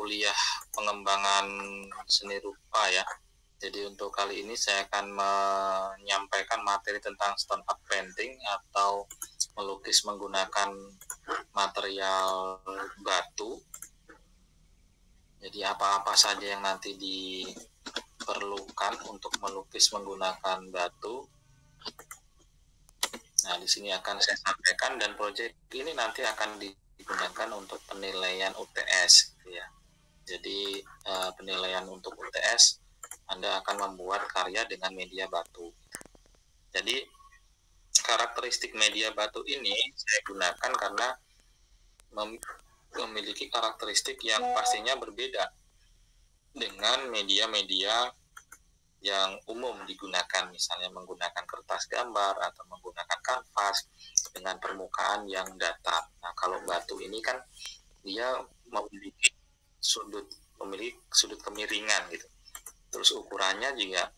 kuliah pengembangan seni rupa ya. Jadi untuk kali ini saya akan menyampaikan materi tentang stone art painting atau melukis menggunakan material batu. Jadi apa-apa saja yang nanti diperlukan untuk melukis menggunakan batu. Nah, di sini akan saya sampaikan, dan proyek ini nanti akan digunakan untuk penilaian UTS gitu ya. Jadi penilaian untuk UTS Anda akan membuat karya dengan media batu. Jadi karakteristik media batu ini saya gunakan karena memiliki karakteristik yang pastinya berbeda dengan media-media yang umum digunakan, misalnya menggunakan kertas gambar atau menggunakan kanvas dengan permukaan yang datar. Nah, kalau batu ini kan dia memiliki sudut kemiringan gitu. Terus ukurannya juga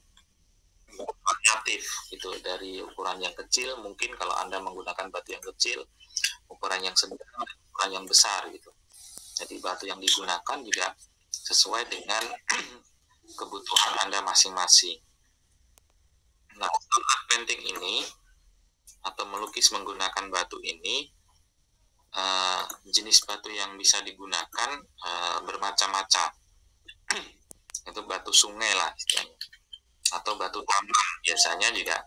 variatif gitu, dari ukuran yang kecil, mungkin kalau Anda menggunakan batu yang kecil, ukuran yang sedang, ukuran yang besar gitu. Jadi batu yang digunakan juga sesuai dengan kebutuhan Anda masing-masing. Nah, stone art painting ini atau melukis menggunakan batu ini, jenis batu yang bisa digunakan bermacam-macam. Itu batu sungai lah istilahnya, atau batu taman biasanya juga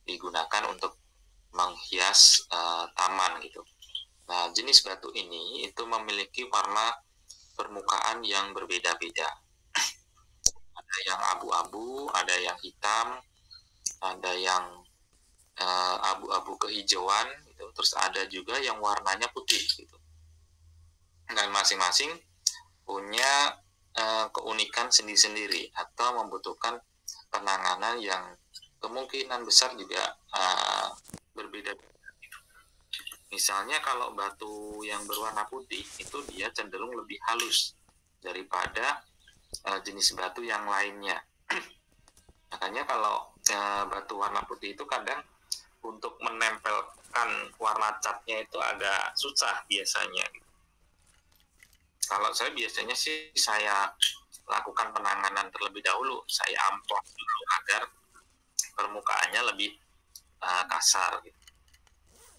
digunakan untuk menghias taman gitu. Nah, jenis batu ini itu memiliki warna permukaan yang berbeda-beda. Ada yang abu-abu, ada yang hitam, ada yang abu-abu kehijauan gitu. Terus ada juga yang warnanya putih gitu. Dan masing-masing punya keunikan sendiri-sendiri atau membutuhkan penanganan yang kemungkinan besar juga berbeda. Misalnya kalau batu yang berwarna putih itu dia cenderung lebih halus daripada jenis batu yang lainnya. Makanya kalau batu warna putih itu kadang untuk menempelkan warna catnya itu agak susah biasanya. Kalau saya biasanya sih saya lakukan penanganan terlebih dahulu, saya amplas dulu agar permukaannya lebih kasar gitu.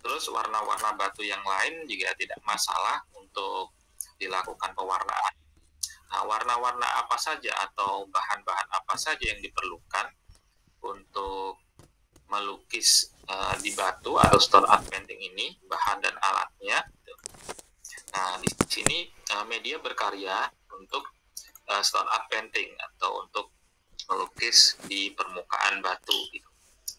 Terus warna-warna batu yang lain juga tidak masalah untuk dilakukan pewarnaan. Nah, warna-warna apa saja atau bahan-bahan apa saja yang diperlukan untuk melukis di batu atau stone art painting ini, bahan dan alatnya. Nah, di sini media berkarya untuk stone art painting atau untuk melukis di permukaan batu gitu.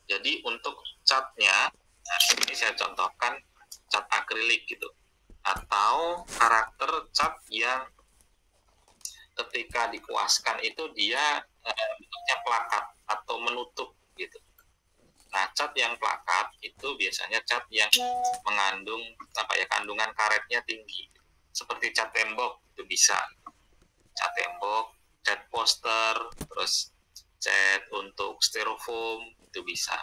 Jadi untuk catnya, nah ini saya contohkan cat akrilik gitu, atau karakter cat yang ketika dikuaskan itu dia bentuknya plakat atau menutup gitu. Nah, cat yang plakat itu biasanya cat yang mengandung kandungan karetnya tinggi. Seperti cat tembok itu bisa. Cat tembok, cat poster, terus cat untuk styrofoam itu bisa.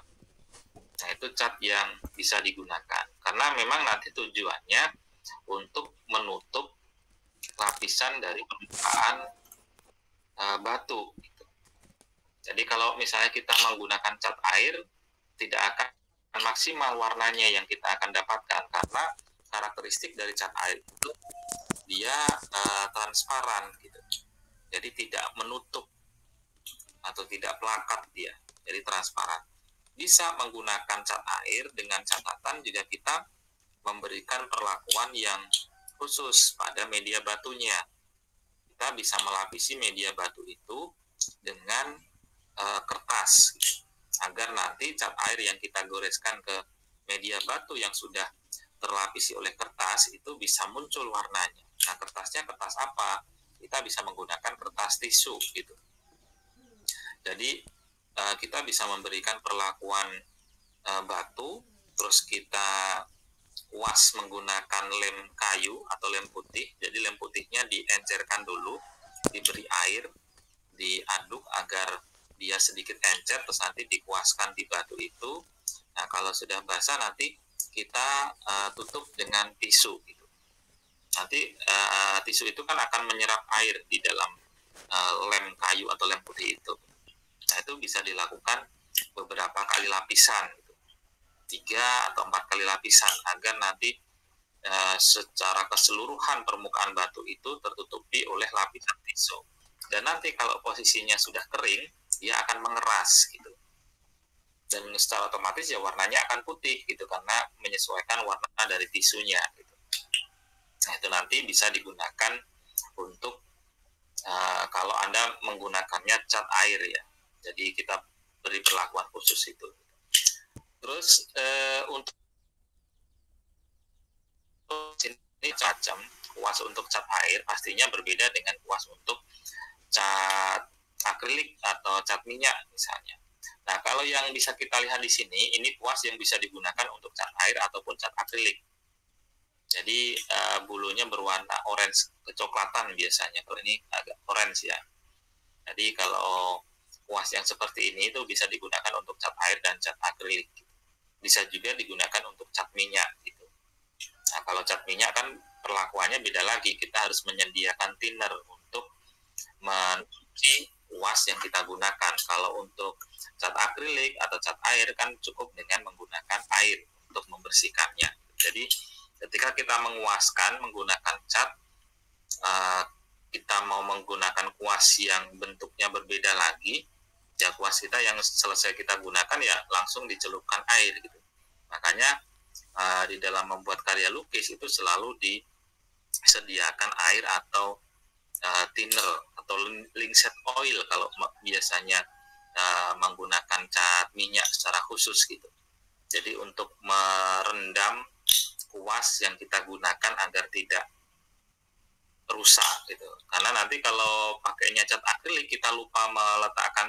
Nah, itu cat yang bisa digunakan. Karena memang nanti tujuannya untuk menutup lapisan dari permukaan batu gitu. Jadi kalau misalnya kita menggunakan cat air, tidak akan maksimal warnanya yang kita akan dapatkan, karena karakteristik dari cat air itu dia transparan gitu. Jadi tidak menutup atau tidak plakat dia, jadi transparan. Bisa menggunakan cat air dengan catatan juga kita memberikan perlakuan yang khusus pada media batunya. Kita bisa melapisi media batu itu dengan kertas gitu, agar nanti cat air yang kita goreskan ke media batu yang sudah terlapisi oleh kertas itu bisa muncul warnanya. Nah, kertasnya kertas apa? Kita bisa menggunakan kertas tisu gitu. Jadi kita bisa memberikan perlakuan batu, terus kita kuas menggunakan lem kayu atau lem putih. Jadi lem putihnya diencerkan dulu, diberi air, diaduk agar dia sedikit encer, terus nanti dikuaskan di batu itu. Nah, kalau sudah basah nanti kita tutup dengan tisu gitu. nanti tisu itu kan akan menyerap air di dalam lem kayu atau lem putih itu. Nah, itu bisa dilakukan beberapa kali lapisan, 3 atau 4 kali lapisan, agar nanti secara keseluruhan permukaan batu itu tertutupi oleh lapisan tisu. Dan nanti kalau posisinya sudah kering, dia akan mengeras gitu. Dan secara otomatis ya warnanya akan putih gitu, karena menyesuaikan warna dari tisunya gitu. Nah, itu nanti bisa digunakan untuk kalau Anda menggunakannya cat air ya. Jadi kita beri perlakuan khusus itu. Terus untuk ini cacam, kuas untuk cat air pastinya berbeda dengan kuas untuk cat akrilik atau cat minyak misalnya. Nah, kalau yang bisa kita lihat di sini, ini kuas yang bisa digunakan untuk cat air ataupun cat akrilik. Jadi bulunya berwarna orange kecoklatan biasanya. Kalau ini agak orange ya. Jadi kalau kuas yang seperti ini itu bisa digunakan untuk cat air dan cat akrilik. Bisa juga digunakan untuk cat minyak gitu. Nah, kalau cat minyak kan perlakuannya beda lagi. Kita harus menyediakan thinner untuk mencuci kuas yang kita gunakan. Kalau untuk cat akrilik atau cat air kan cukup dengan menggunakan air untuk membersihkannya. Jadi ketika kita menguaskan menggunakan cat, kita mau menggunakan kuas yang bentuknya berbeda lagi, ya kuas kita yang selesai kita gunakan ya langsung dicelupkan air gitu. Makanya di dalam membuat karya lukis itu selalu disediakan air atau thinner atau linseed oil kalau biasanya menggunakan cat minyak secara khusus gitu. Jadi untuk merendam kuas yang kita gunakan agar tidak rusak gitu. Karena nanti kalau pakainya cat akrilik kita lupa meletakkan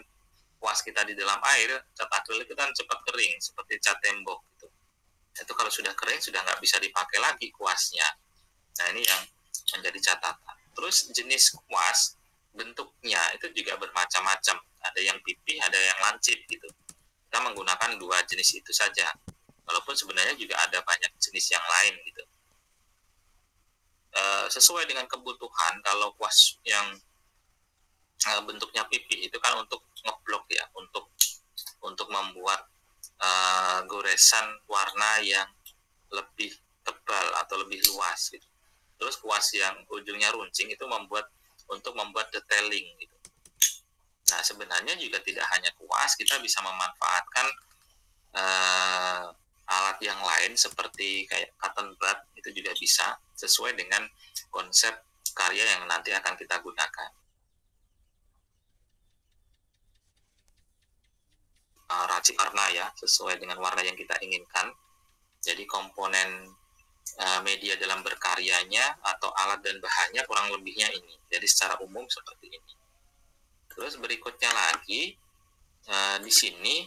kuas kita di dalam air, cat akrilik itu kan cepat kering seperti cat tembok gitu. Itu kalau sudah kering sudah nggak bisa dipakai lagi kuasnya. Nah, ini yang menjadi catatan. Terus jenis kuas bentuknya itu juga bermacam-macam. Ada yang pipih, ada yang lancip gitu. Kita menggunakan 2 jenis itu saja. Walaupun sebenarnya juga ada banyak jenis yang lain gitu. Sesuai dengan kebutuhan, kalau kuas yang bentuknya pipih itu kan untuk ngeblok ya, untuk membuat goresan warna yang lebih tebal atau lebih luas gitu. Terus kuas yang ujungnya runcing itu untuk membuat detailing gitu. Nah, sebenarnya juga tidak hanya kuas, kita bisa memanfaatkan alat yang lain seperti kayak cotton bud, itu juga bisa sesuai dengan konsep karya yang nanti akan kita gunakan. Racik warna ya, sesuai dengan warna yang kita inginkan. Jadi komponen media dalam berkaryanya atau alat dan bahannya kurang lebihnya ini. Jadi secara umum seperti ini. Terus berikutnya lagi di sini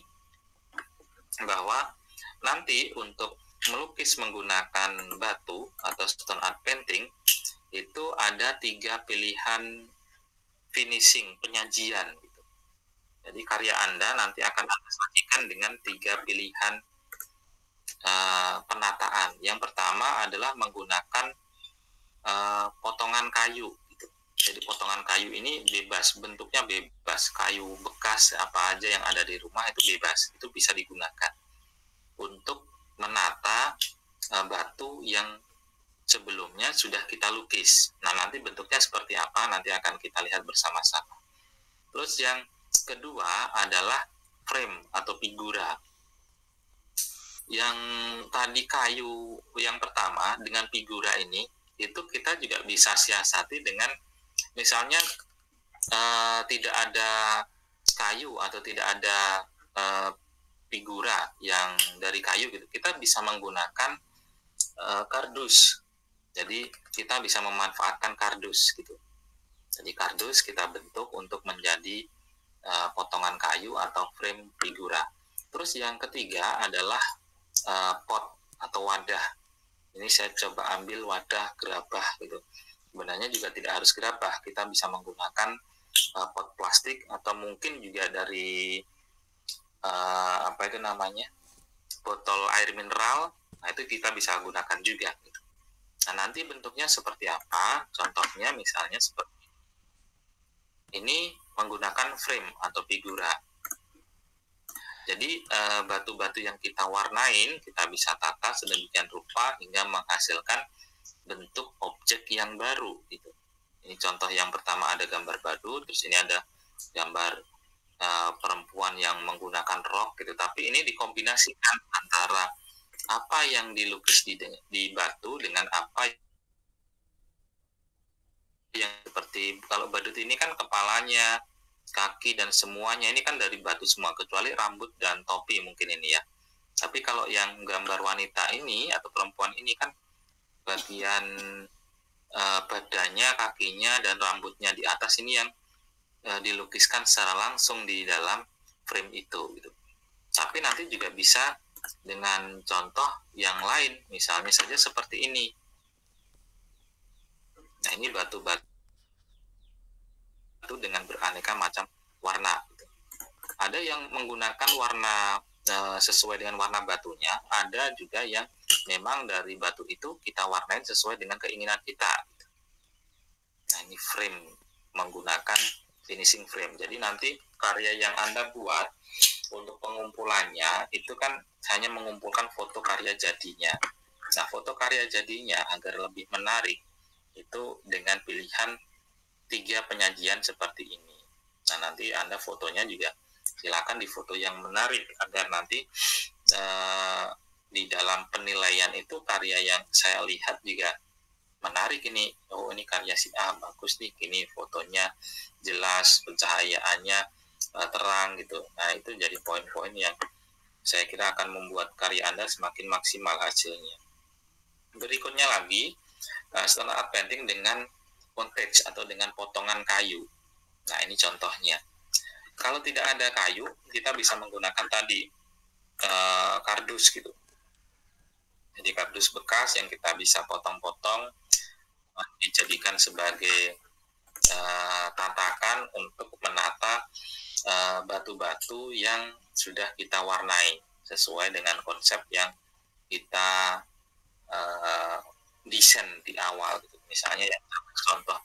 bahwa nanti untuk melukis menggunakan batu atau stone art painting itu ada 3 pilihan finishing, penyajian gitu. Jadi karya Anda nanti akan Anda sajikan dengan 3 pilihan penataan. Yang pertama adalah menggunakan potongan kayu gitu. Jadi potongan kayu ini bebas, bentuknya bebas, kayu bekas apa aja yang ada di rumah itu bebas, itu bisa digunakan untuk menata batu yang sebelumnya sudah kita lukis. Nah, nanti bentuknya seperti apa nanti akan kita lihat bersama-sama. Terus yang kedua adalah frame atau figura. Yang tadi kayu yang pertama dengan figura ini itu kita juga bisa siasati dengan misalnya tidak ada kayu atau tidak ada figura yang dari kayu gitu, kita bisa menggunakan kardus. Jadi kita bisa memanfaatkan kardus gitu. Jadi kardus kita bentuk untuk menjadi potongan kayu atau frame figura. Terus yang ketiga adalah pot atau wadah. Ini saya coba ambil wadah gerabah gitu. Sebenarnya juga tidak harus gerabah, kita bisa menggunakan pot plastik atau mungkin juga dari apa itu namanya, botol air mineral. Nah, itu kita bisa gunakan juga gitu. Nah, nanti bentuknya seperti apa? Contohnya misalnya seperti ini, menggunakan frame atau figura. Jadi batu-batu yang kita warnain, kita bisa tata sedemikian rupa hingga menghasilkan bentuk objek yang baru gitu. Ini contoh yang pertama, ada gambar batu, terus ini ada gambar perempuan yang menggunakan rok gitu. Tapi ini dikombinasikan antara apa yang dilukis di batu dengan apa yang seperti, kalau badut ini kan kepalanya, kaki dan semuanya ini kan dari batu semua, kecuali rambut dan topi mungkin ini ya. Tapi kalau yang gambar wanita ini atau perempuan ini kan bagian badannya, kakinya dan rambutnya di atas ini yang dilukiskan secara langsung di dalam frame itu gitu. Tapi nanti juga bisa dengan contoh yang lain, misalnya saja seperti ini. Nah, ini batu-batu dengan beraneka macam warna gitu. Ada yang menggunakan warna sesuai dengan warna batunya, ada juga yang memang dari batu itu kita warnain sesuai dengan keinginan kita. Nah, ini frame, menggunakan finishing frame. Jadi nanti karya yang Anda buat untuk pengumpulannya itu kan hanya mengumpulkan foto karya jadinya. Nah, foto karya jadinya agar lebih menarik itu dengan pilihan 3 penyajian seperti ini. Nah, nanti Anda fotonya juga silakan di foto yang menarik agar nanti di dalam penilaian itu karya yang saya lihat juga menarik ini. Oh, ini karya si A bagus nih, ini fotonya jelas, pencahayaannya terang gitu. Nah, itu jadi poin-poin yang saya kira akan membuat karya Anda semakin maksimal hasilnya. Berikutnya lagi, setelah art painting dengan montage atau dengan potongan kayu. Nah, ini contohnya. Kalau tidak ada kayu, kita bisa menggunakan tadi kardus gitu. Jadi kardus bekas yang kita bisa potong-potong, dijadikan sebagai tatakan untuk menata batu-batu yang sudah kita warnai sesuai dengan konsep yang kita desain di awal gitu. Misalnya yang contoh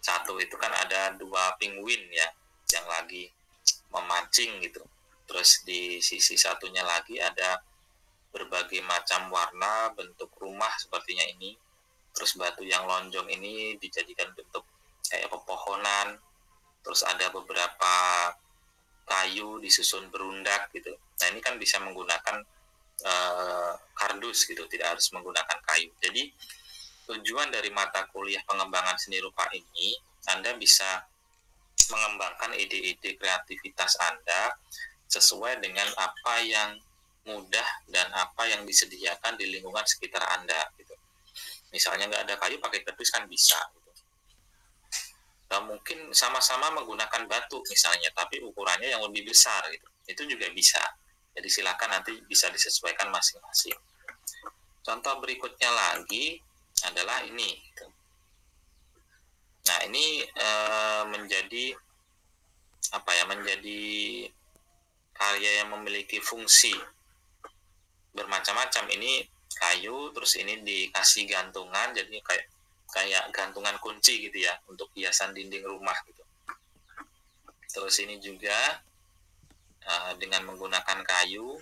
satu itu kan ada 2 penguin ya yang lagi memancing gitu. Terus di sisi satunya lagi ada berbagai macam warna bentuk rumah sepertinya ini. Terus batu yang lonjong ini dijadikan bentuk kayak pepohonan. Terus ada beberapa kayu disusun berundak gitu. Nah, ini kan bisa menggunakan kardus gitu, tidak harus menggunakan kayu. Jadi tujuan dari mata kuliah pengembangan seni rupa ini, Anda bisa mengembangkan ide-ide kreativitas Anda sesuai dengan apa yang mudah dan apa yang disediakan di lingkungan sekitar Anda gitu. Misalnya nggak ada kayu, pakai kardus kan bisa gitu. Dan mungkin sama-sama menggunakan batu misalnya, tapi ukurannya yang lebih besar gitu. Itu juga bisa. Jadi silakan nanti bisa disesuaikan masing-masing. Contoh berikutnya lagi adalah ini. Nah, ini menjadi apa ya? Menjadi karya yang memiliki fungsi bermacam-macam. Ini kayu, terus ini dikasih gantungan, jadi kayak gantungan kunci gitu ya untuk hiasan dinding rumah gitu. Terus ini juga dengan menggunakan kayu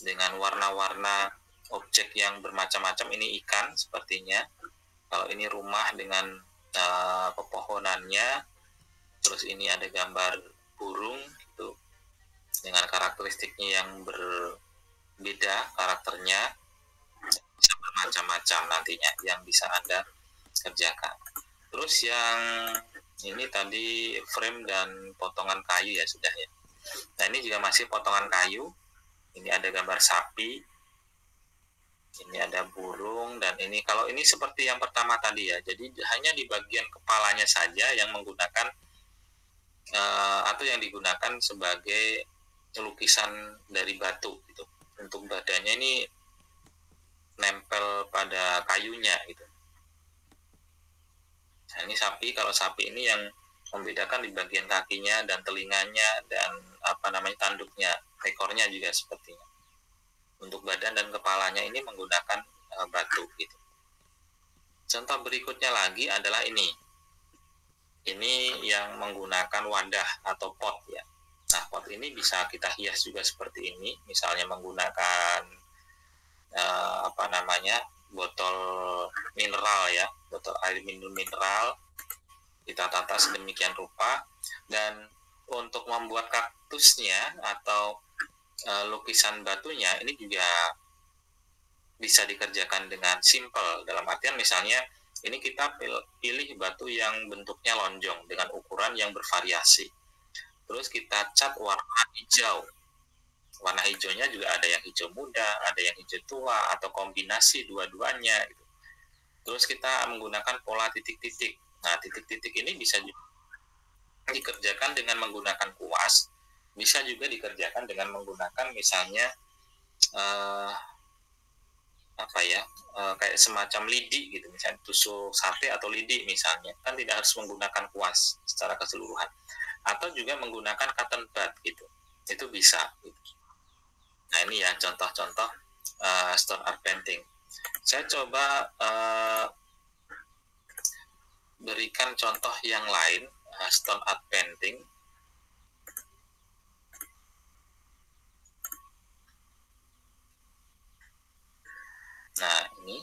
dengan warna-warna objek yang bermacam-macam. Ini ikan sepertinya, kalau ini rumah dengan pepohonannya, terus ini ada gambar burung gitu dengan karakteristiknya yang berbeda karakternya, bisa bermacam-macam nantinya yang bisa Anda kerjakan. Terus yang ini tadi frame dan potongan kayu ya sudah ya. Nah, ini juga masih potongan kayu. Ini ada gambar sapi, ini ada burung, dan ini kalau ini seperti yang pertama tadi ya. Jadi hanya di bagian kepalanya saja yang menggunakan atau yang digunakan sebagai lukisan dari batu gitu. Untuk badannya ini nempel pada kayunya gitu. Nah, ini sapi. Kalau sapi ini yang membedakan di bagian kakinya dan telinganya dan tanduknya, ekornya juga sepertinya. Untuk badan dan kepalanya ini menggunakan batu gitu. Contoh berikutnya lagi adalah ini. Ini yang menggunakan wadah atau pot ya. Nah, pot ini bisa kita hias juga seperti ini, misalnya menggunakan botol mineral ya, botol air minum mineral, kita tata sedemikian rupa. Dan untuk membuat kaktusnya atau lukisan batunya ini juga bisa dikerjakan dengan simple, dalam artian misalnya ini kita pilih batu yang bentuknya lonjong dengan ukuran yang bervariasi, terus kita cat warna hijau. Warna hijaunya juga ada yang hijau muda, ada yang hijau tua, atau kombinasi dua-duanya gitu. Terus kita menggunakan pola titik-titik. Nah, titik-titik ini bisa juga dikerjakan dengan menggunakan kuas, bisa juga dikerjakan dengan menggunakan misalnya kayak semacam lidi gitu, misalnya tusuk sate atau lidi misalnya, kan tidak harus menggunakan kuas secara keseluruhan, atau juga menggunakan cotton bud gitu, itu bisa gitu. Nah, ini ya contoh-contoh stone art painting. Saya coba berikan contoh yang lain stone art painting. Nah, ini.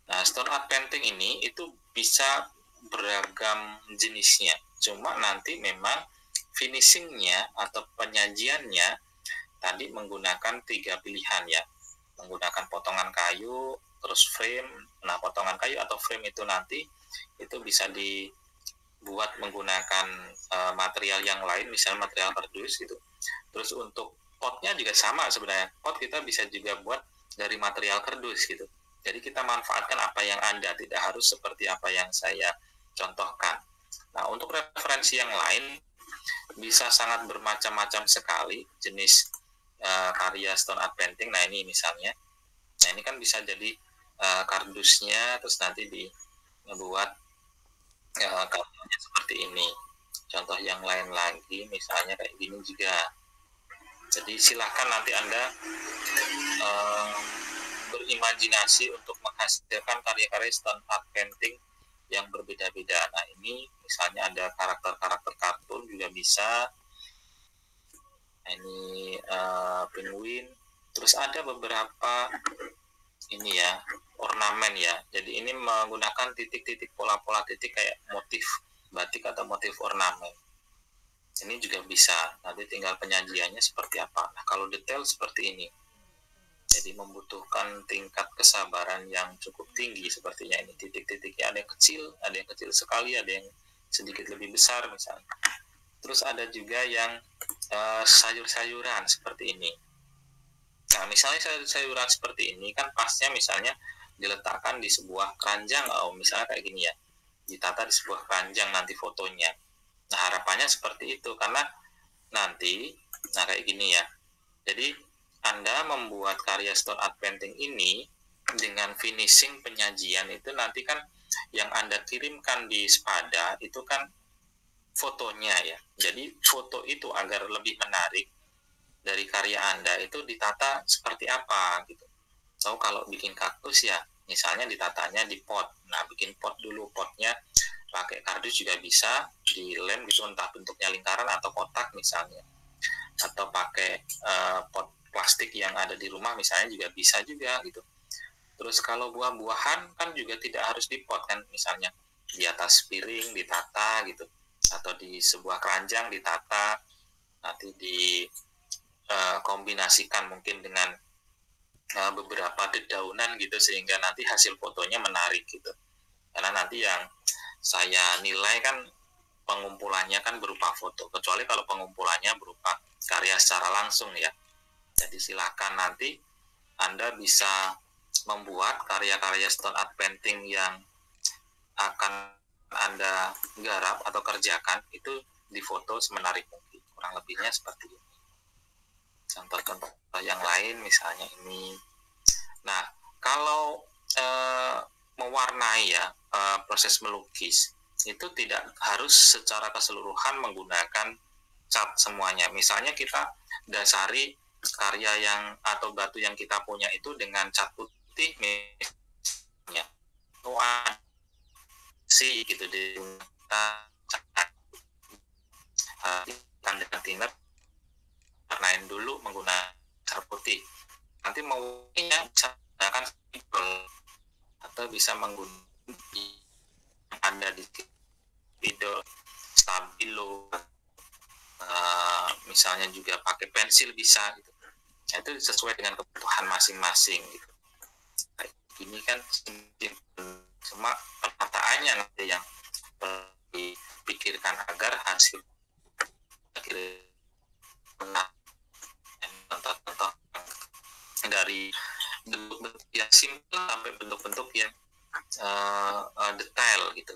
Nah, stone art painting ini itu bisa beragam jenisnya. Cuma nanti memang finishingnya atau penyajiannya tadi menggunakan 3 pilihan ya. Menggunakan potongan kayu, terus frame. Nah, potongan kayu atau frame itu nanti itu bisa dibuat menggunakan material yang lain, misalnya material kardus gitu. Terus untuk potnya juga sama sebenarnya. Pot kita bisa juga buat dari material kardus gitu. Jadi kita manfaatkan apa yang ada, tidak harus seperti apa yang saya contohkan. Nah, untuk referensi yang lain bisa sangat bermacam-macam sekali jenis karya stone art painting. Nah, ini misalnya. Nah, ini kan bisa jadi kardusnya, terus nanti dibuat karyanya seperti ini. Contoh yang lain lagi, misalnya kayak gini juga. Jadi silahkan nanti Anda berimajinasi untuk menghasilkan karya-karya stone art painting yang berbeda-beda. Nah, ini misalnya ada karakter-karakter kartun juga bisa. Nah, ini penguin. Terus ada beberapa ini ya, ornamen ya. Jadi ini menggunakan titik-titik, pola-pola titik kayak motif batik atau motif ornamen. Ini juga bisa, nanti tinggal penyajiannya seperti apa. Nah, kalau detail seperti ini, jadi membutuhkan tingkat kesabaran yang cukup tinggi sepertinya ini. Titik-titiknya ada yang kecil sekali, ada yang sedikit lebih besar misalnya. Terus ada juga yang sayur-sayuran seperti ini. Nah, misalnya sayur-sayuran seperti ini kan pasnya misalnya diletakkan di sebuah keranjang, misalnya kayak gini ya, ditata di sebuah keranjang nanti fotonya. Nah, harapannya seperti itu, karena nanti, nah kayak gini ya, jadi Anda membuat karya stone art painting ini dengan finishing penyajian itu nanti kan yang Anda kirimkan di Spada itu kan fotonya ya. Jadi foto itu agar lebih menarik dari karya Anda itu ditata seperti apa gitu. So, kalau bikin kaktus ya misalnya ditatanya di pot. Nah, bikin pot dulu, potnya pakai kardus juga bisa, dilem gitu, entah bentuknya lingkaran atau kotak misalnya, atau pakai pot plastik yang ada di rumah misalnya juga bisa juga gitu. Terus kalau buah-buahan kan juga tidak harus di pot kan, misalnya di atas piring ditata gitu, atau di sebuah keranjang ditata, nanti dikombinasikan mungkin dengan beberapa dedaunan gitu, sehingga nanti hasil fotonya menarik gitu. Karena nanti yang saya nilai kan pengumpulannya kan berupa foto, kecuali kalau pengumpulannya berupa karya secara langsung ya. Jadi silakan nanti Anda bisa membuat karya-karya stone art painting yang akan Anda garap atau kerjakan itu difoto semenarik mungkin. Kurang lebihnya seperti ini. Contoh-contoh yang lain misalnya ini. Nah, kalau mewarnai ya, proses melukis itu tidak harus secara keseluruhan menggunakan cat semuanya. Misalnya kita dasari karya yang atau batu yang kita punya itu dengan cat putih sih gitu di dengan thinner, warnain dulu menggunakan dasar putih. Nanti maunya bisa menggunakan spidol atau bisa menggunakan yang ada di spidol, stabilo, misalnya juga pakai pensil bisa gitu. Nah, itu sesuai dengan kebutuhan masing-masing gitu. Ini kan cuma penataannya nanti yang dipikirkan agar hasil contoh-contoh dari bentuk-bentuk yang simpel sampai bentuk-bentuk yang detail gitu.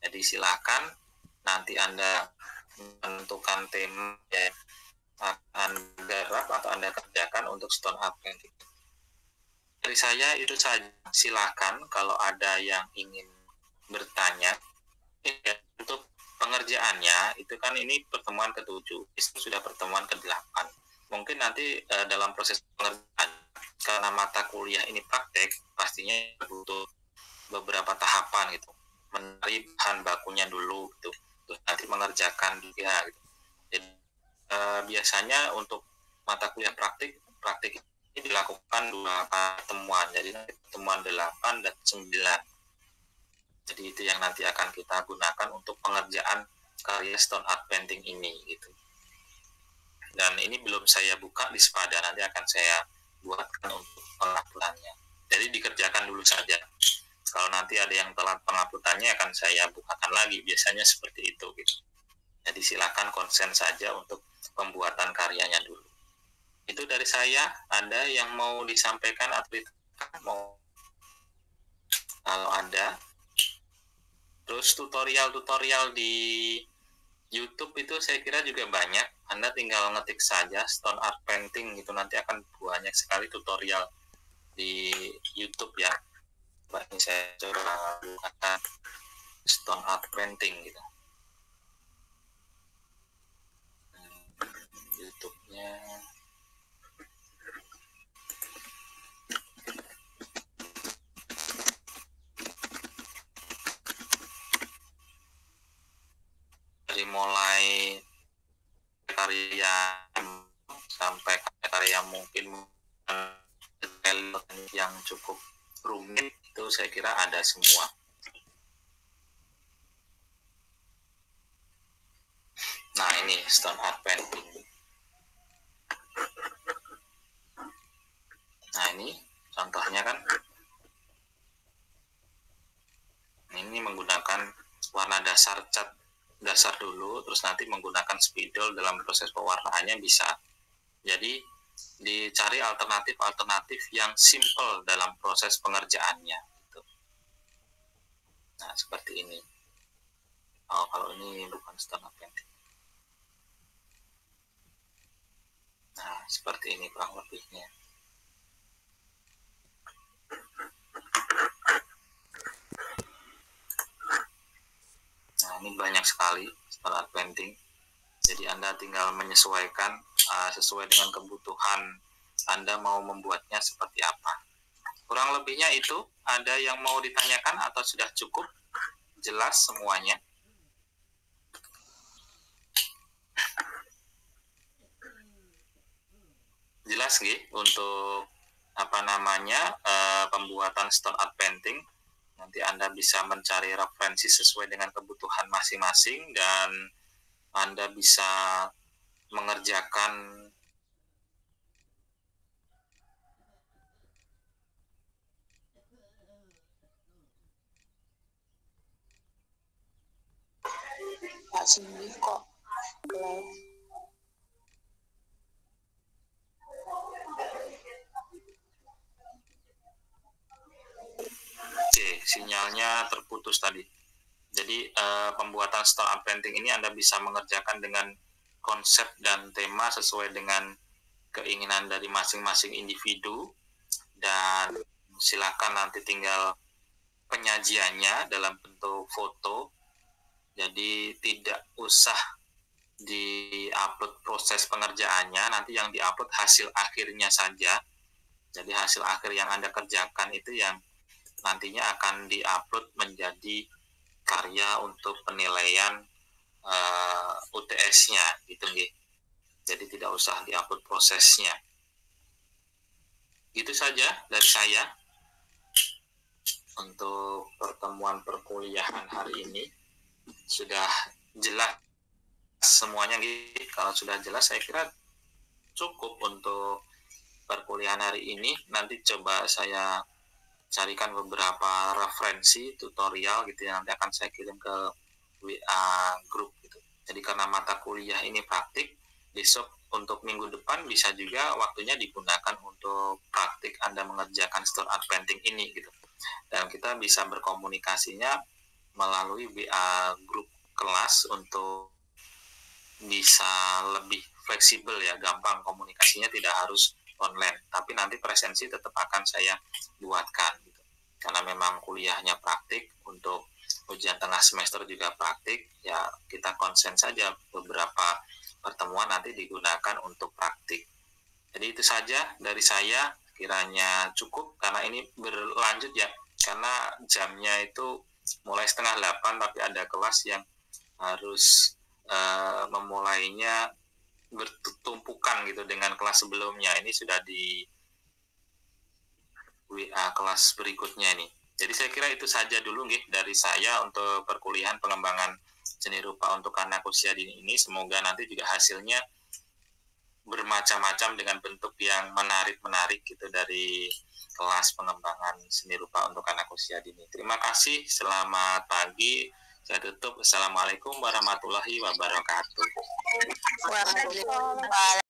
Jadi silakan nanti Anda menentukan tema yang akan garap atau Anda kerjakan untuk stone art painting. Dari saya itu saja. Silakan kalau ada yang ingin bertanya. Ya, untuk pengerjaannya itu kan ini pertemuan ke-7, itu sudah pertemuan ke-8. Mungkin nanti dalam proses pengerjaan, karena mata kuliah ini praktek, pastinya butuh beberapa tahapan gitu. Mencari bahan bakunya dulu gitu, terus nanti mengerjakan juga gitu. Jadi biasanya untuk mata kuliah praktik ini dilakukan 2 pertemuan, jadi nanti pertemuan 8 dan 9. Jadi itu yang nanti akan kita gunakan untuk pengerjaan karya stone art painting ini gitu. Dan ini belum saya buka di Spada, nanti akan saya buatkan untuk penguploadannya. Jadi dikerjakan dulu saja. Kalau nanti ada yang telat penguploadannya akan saya bukakan lagi, biasanya seperti itu gitu. Jadi silakan konsen saja untuk pembuatan karyanya dulu. Itu dari saya. Ada yang mau disampaikan atau mau? Kalau ada. Terus tutorial di YouTube itu saya kira juga banyak. Anda tinggal ngetik saja stone art painting gitu, nanti akan banyak sekali tutorial di YouTube ya. Ini saya coba buka stone art painting gitu. YouTube-nya. Dari mulai karya sampai karya mungkin yang cukup rumit itu saya kira ada semua. Nah ini stone art painting. Nah ini contohnya kan. Ini menggunakan warna dasar cat dasar dulu, terus nanti menggunakan spidol dalam proses pewarnaannya bisa. Jadi dicari alternatif yang simple dalam proses pengerjaannya gitu. Nah seperti ini. Oh kalau ini bukan stone art painting. Nah seperti ini kurang lebihnya. Nah ini banyak sekali stone art painting. Jadi Anda tinggal menyesuaikan sesuai dengan kebutuhan Anda mau membuatnya seperti apa. Kurang lebihnya itu. Ada yang mau ditanyakan atau sudah cukup jelas semuanya? Jelas nggih untuk pembuatan stone art painting. Nanti Anda bisa mencari referensi sesuai dengan kebutuhan masing-masing dan Anda bisa mengerjakan Pak Cindy kok live. sinyalnya terputus tadi. Jadi pembuatan stone art painting ini Anda bisa mengerjakan dengan konsep dan tema sesuai dengan keinginan dari masing-masing individu, dan silakan nanti tinggal penyajiannya dalam bentuk foto. Jadi tidak usah di-upload proses pengerjaannya, nanti yang di-upload hasil akhirnya saja. Jadi hasil akhir yang Anda kerjakan itu yang nantinya akan diupload menjadi karya untuk penilaian UTS-nya gitu nggih. Jadi tidak usah diupload prosesnya. Itu saja dari saya untuk pertemuan perkuliahan hari ini. Sudah jelas semuanya gitu. Kalau sudah jelas saya kira cukup untuk perkuliahan hari ini. Nanti coba saya carikan beberapa referensi tutorial gitu ya, nanti akan saya kirim ke WA grup gitu. Jadi karena mata kuliah ini praktik, besok untuk minggu depan bisa juga waktunya digunakan untuk praktik Anda mengerjakan store art painting ini gitu. Dan kita bisa berkomunikasinya melalui WA grup kelas untuk bisa lebih fleksibel ya, gampang komunikasinya, tidak harus online, tapi nanti presensi tetap akan saya buatkan gitu. Karena memang kuliahnya praktik, untuk ujian tengah semester juga praktik, ya kita konsen saja beberapa pertemuan nanti digunakan untuk praktik. Jadi itu saja dari saya, kiranya cukup karena ini berlanjut ya, karena jamnya itu mulai 7:30, tapi ada kelas yang harus memulainya bertumpukan gitu dengan kelas sebelumnya. Ini sudah di WA kelas berikutnya nih. Jadi saya kira itu saja dulu nih dari saya untuk perkuliahan pengembangan seni rupa untuk anak usia dini ini. Semoga nanti juga hasilnya bermacam-macam dengan bentuk yang menarik gitu dari kelas pengembangan seni rupa untuk anak usia dini. Terima kasih, selamat pagi. Saya tutup. Assalamualaikum warahmatullahi wabarakatuh. Waalaikumsalam.